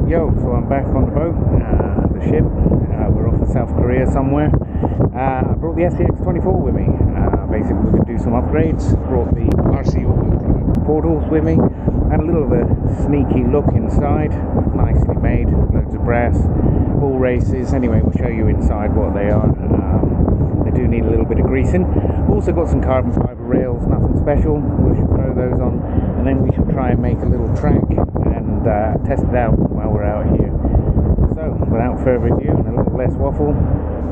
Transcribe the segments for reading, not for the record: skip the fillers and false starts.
Yo, so I'm back on the boat, the ship. We're off to South Korea somewhere. I brought the SCX24 with me. Basically, we're going to do some upgrades. Brought the RCAWD Portals with me, and a little of a sneaky look inside. Nicely made, loads of brass, ball races. Anyway, we'll show you inside what they are. They do need a little bit of greasing. Also got some carbon fiber rails, nothing special. We should throw those on, and then we shall try and make a little track and test it out while we're out here. So, without further ado and a little less waffle,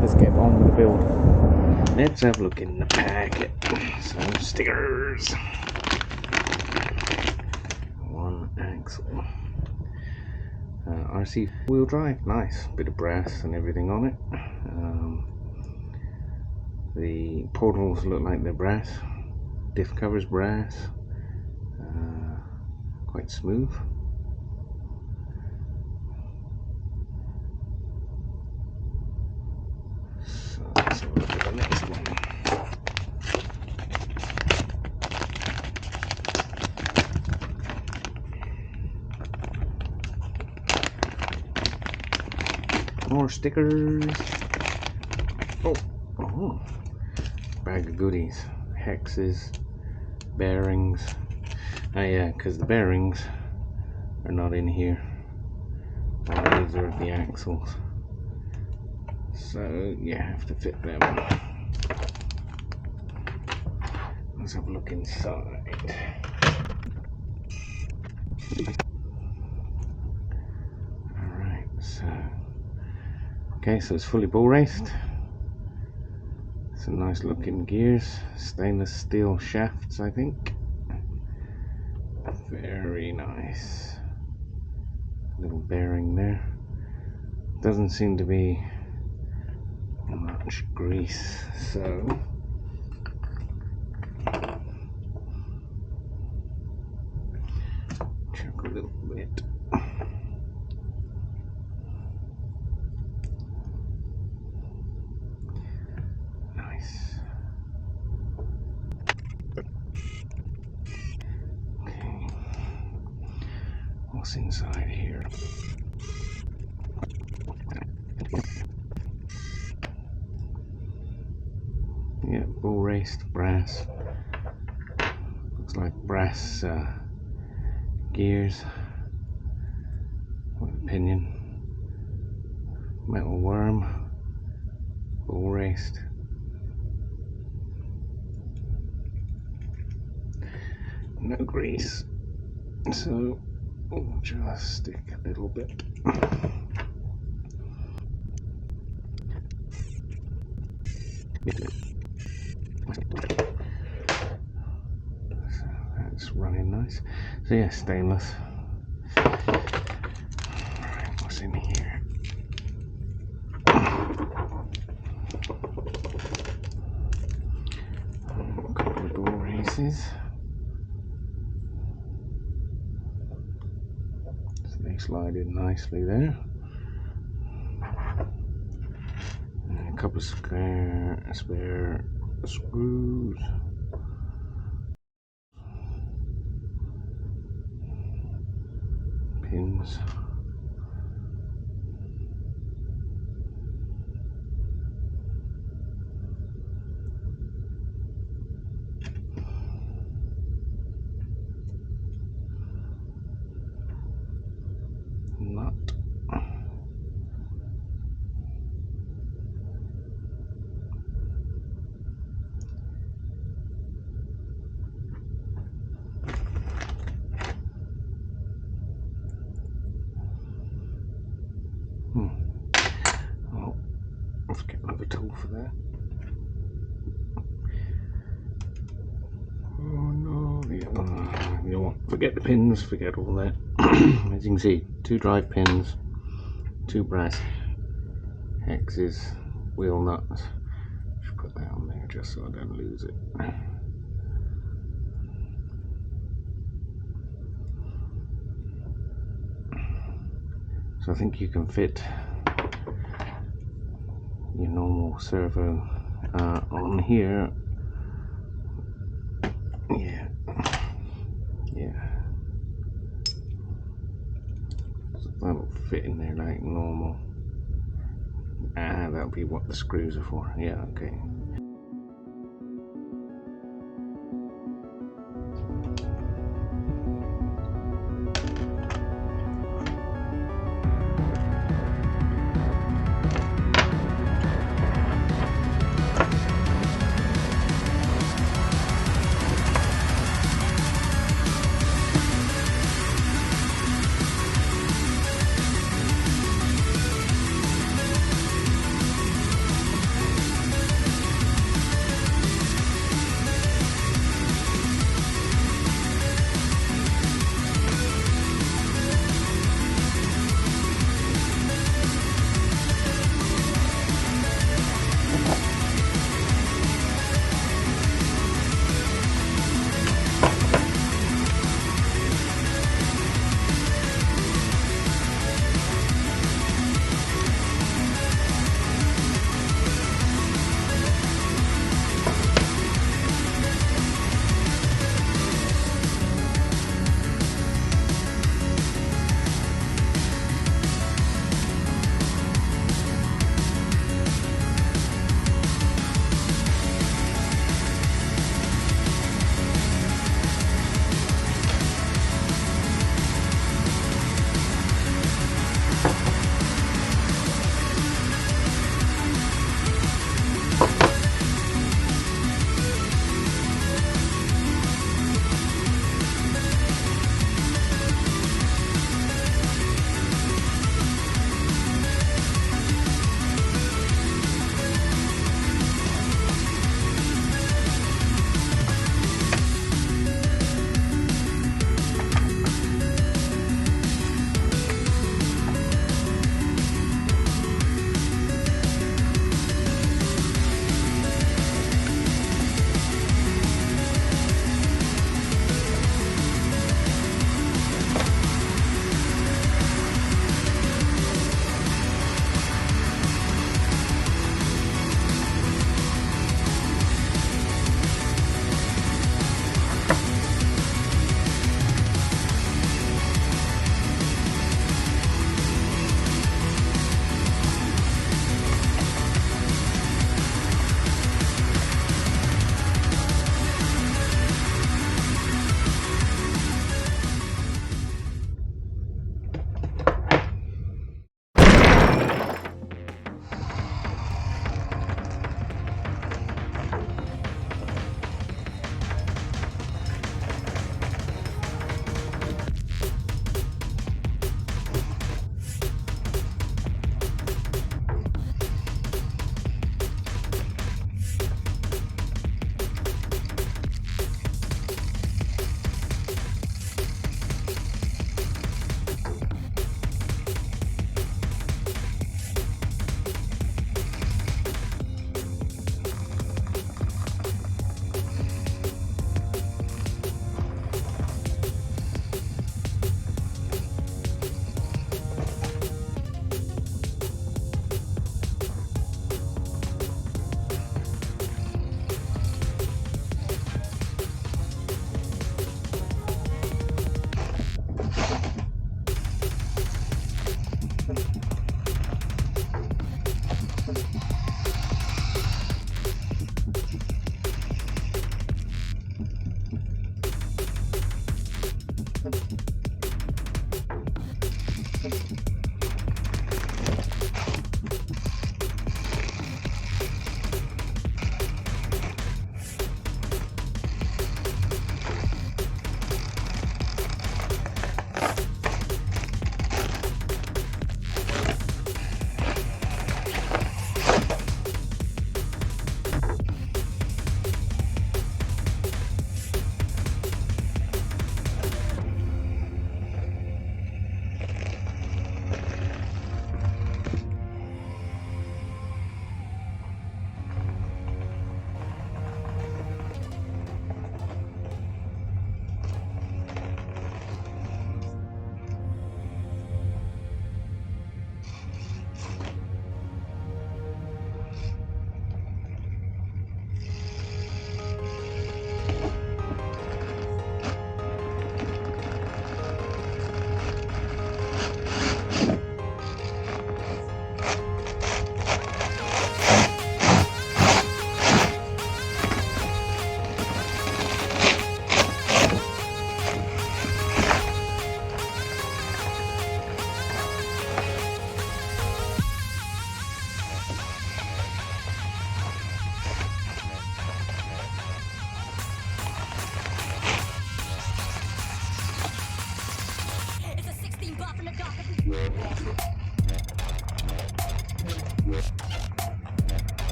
let's get on with the build. Let's have a look in the packet. Some stickers. One axle. RC wheel drive, nice. Bit of brass and everything on it. The portals look like they're brass. Diff covers brass. Quite smooth. So let's have a look at the next one. More stickers. Oh, bag of goodies. Hexes, bearings. Oh yeah, because the bearings are not in here. These are the axles. So you have to fit them. Let's have a look inside. Alright, so it's fully ball raced. Some nice looking gears, stainless steel shafts, I think. Very nice. Little bearing there. Doesn't seem to be much grease, so check a little bit. Nice. Okay. What's inside here? Yeah, ball raced brass. Looks like brass gears with a pinion. Metal worm. Ball raced. No grease. So we'll just stick a little bit. So that's running nice. So yeah, stainless. Alright, what's in here? A couple of ball races. So they slide in nicely there. And a couple of spare screws. Pins. Nut. Oh, let's get another tool for that. Oh no, you know what, forget the pins, forget all that. As you can see, 2 drive pins, 2 brass hexes, wheel nuts. Should put that on there just so I don't lose it. So I think you can fit your normal servo on here. Yeah. So That'll fit in there like normal. Ah, that'll be what the screws are for. Yeah, okay.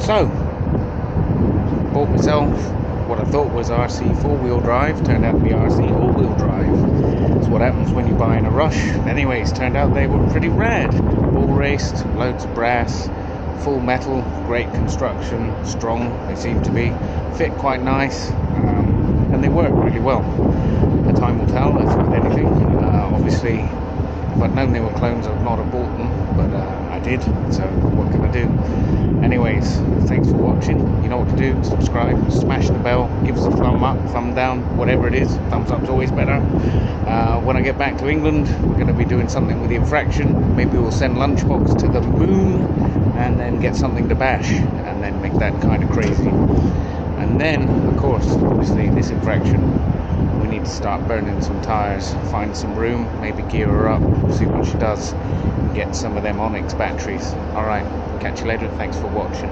So, bought myself what I thought was RC 4-wheel drive, turned out to be RC all-wheel drive. That's what happens when you buy in a rush. Anyways, turned out they were pretty rad. All raced, loads of brass, full metal, great construction, strong they seem to be, fit quite nice, and they work really well. The time will tell, as with anything. Obviously, if I'd known they were clones, I'd not have bought them, but I did, so what can I do? Anyways, thanks for watching. You know what to do. Subscribe, smash the bell, give us a thumb up, thumb down, whatever it is. Thumbs up's always better. When I get back to England, we're going to be doing something with the infraction. Maybe we'll send Lunchbox to the moon and then get something to bash and then make that kind of crazy. And then, of course, obviously this infraction, we need to start burning some tires, find some room, maybe gear her up, see what she does, get some of them Onyx batteries. Alright, catch you later, thanks for watching.